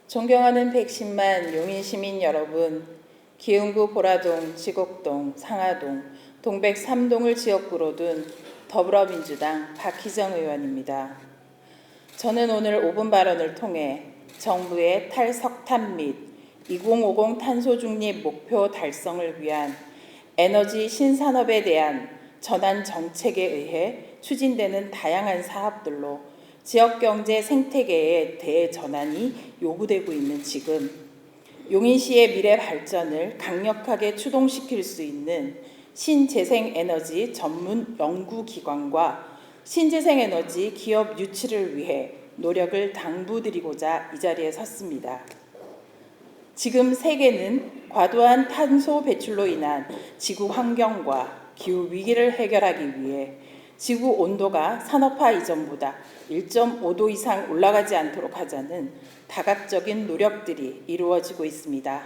존경하는 110만 용인 시민 여러분, 기흥구 보라동, 지곡동, 상하동, 동백 3동을 지역구로 둔 더불어민주당 박희정 의원입니다. 저는 오늘 5분 발언을 통해 정부의 탈석탄 및 2050 탄소 중립 목표 달성을 위한 에너지 신산업에 대한 전환 정책에 의해 추진되는 다양한 사업들로 지역경제 생태계의 대전환이 요구되고 있는 지금 용인시의 미래 발전을 강력하게 추동시킬 수 있는 신재생에너지 전문 연구기관과 신재생에너지 기업 유치를 위해 노력을 당부드리고자 이 자리에 섰습니다. 지금 세계는 과도한 탄소 배출로 인한 지구 환경과 기후 위기를 해결하기 위해 지구 온도가 산업화 이전보다 1.5도 이상 올라가지 않도록 하자는 다각적인 노력들이 이루어지고 있습니다.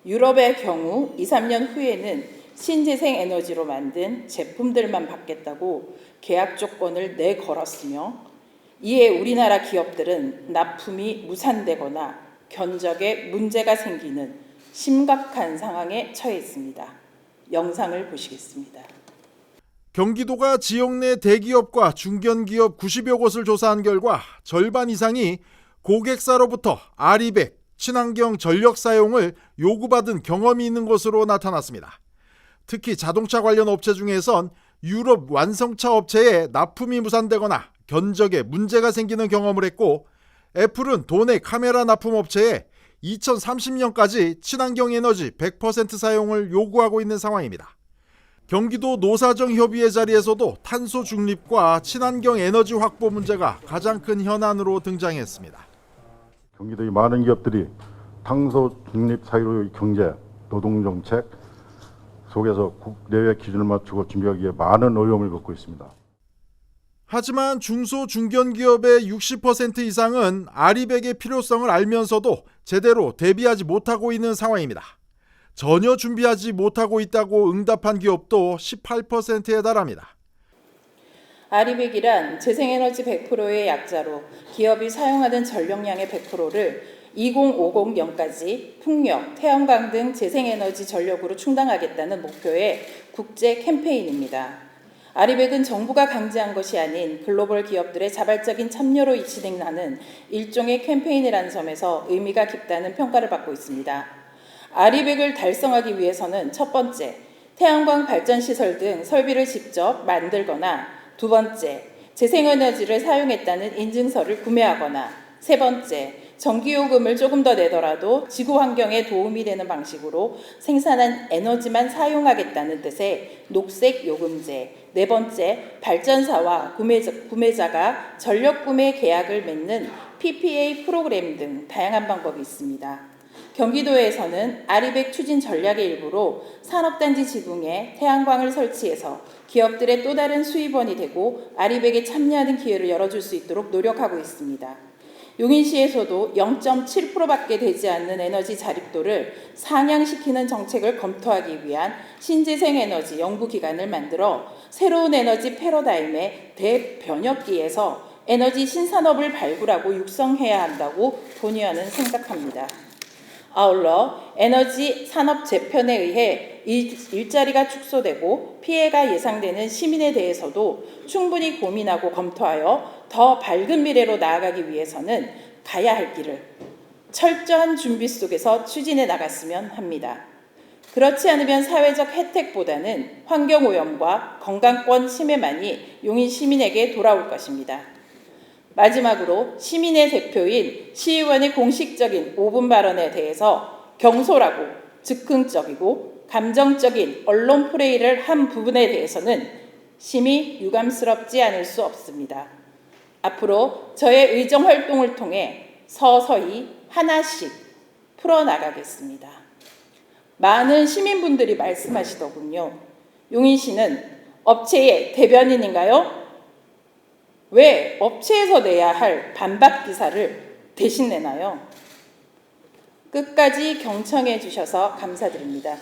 유럽의 경우 2, 3년 후에는 신재생 에너지로 만든 제품들만 받겠다고 계약 조건을 내걸었으며, 이에 우리나라 기업들은 납품이 무산되거나 견적에 문제가 생기는 심각한 상황에 처해 있습니다. 영상을 보시겠습니다. 경기도가 지역 내 대기업과 중견기업 90여 곳을 조사한 결과 절반 이상이 고객사로부터 아리백, 친환경 전력 사용을 요구받은 경험이 있는 것으로 나타났습니다. 특히 자동차 관련 업체 중에선 유럽 완성차 업체에 납품이 무산되거나 견적에 문제가 생기는 경험을 했고, 애플은 도내 카메라 납품 업체에 2030년까지 친환경 에너지 100% 사용을 요구하고 있는 상황입니다. 경기도 노사정협의회 자리에서도 탄소 중립과 친환경 에너지 확보 문제가 가장 큰 현안으로 등장했습니다. 경기도의 많은 기업들이 탄소 중립 사회로의 경제, 노동정책 속에서 국내외 기준을 맞추고 준비하기 위해 많은 어려움을 겪고 있습니다. 하지만 중소 중견기업의 60% 이상은 아리백의 필요성을 알면서도 제대로 대비하지 못하고 있는 상황입니다. 전혀 준비하지 못하고 있다고 응답한 기업도 18%에 달합니다. 아리백이란 재생에너지 100%의 약자로 기업이 사용하는 전력량의 100%를 2050년까지 풍력, 태양광 등 재생에너지 전력으로 충당하겠다는 목표의 국제 캠페인입니다. 아리백은 정부가 강제한 것이 아닌 글로벌 기업들의 자발적인 참여로 진행하는 일종의 캠페인이라는 점에서 의미가 깊다는 평가를 받고 있습니다. 아리백을 달성하기 위해서는 첫 번째, 태양광 발전시설 등 설비를 직접 만들거나, 두 번째, 재생에너지를 사용했다는 인증서를 구매하거나, 세 번째, 전기요금을 조금 더 내더라도 지구 환경에 도움이 되는 방식으로 생산한 에너지만 사용하겠다는 뜻의 녹색 요금제, 네 번째, 발전사와 구매자가 전력 구매 계약을 맺는 PPA 프로그램 등 다양한 방법이 있습니다. 경기도에서는 아리백 추진 전략의 일부로 산업단지 지붕에 태양광을 설치해서 기업들의 또 다른 수입원이 되고 아리백에 참여하는 기회를 열어줄 수 있도록 노력하고 있습니다. 용인시에서도 0.7%밖에 되지 않는 에너지 자립도를 상향시키는 정책을 검토하기 위한 신재생에너지 연구기관을 만들어 새로운 에너지 패러다임의 대변혁기에서 에너지 신산업을 발굴하고 육성해야 한다고 본의원은 생각합니다. 아울러 에너지 산업 재편에 의해 일자리가 축소되고 피해가 예상되는 시민에 대해서도 충분히 고민하고 검토하여 더 밝은 미래로 나아가기 위해서는 가야 할 길을 철저한 준비 속에서 추진해 나갔으면 합니다. 그렇지 않으면 사회적 혜택보다는 환경오염과 건강권 침해만이 용인 시민에게 돌아올 것입니다. 마지막으로 시민의 대표인 시의원의 공식적인 5분 발언에 대해서 경솔하고 즉흥적이고 감정적인 언론 플레이를 한 부분에 대해서는 심히 유감스럽지 않을 수 없습니다. 앞으로 저의 의정 활동을 통해 서서히 하나씩 풀어나가겠습니다. 많은 시민분들이 말씀하시더군요. 용인시는 업체의 대변인인가요? 왜 업체에서 내야 할 반박 기사를 대신 내나요? 끝까지 경청해 주셔서 감사드립니다.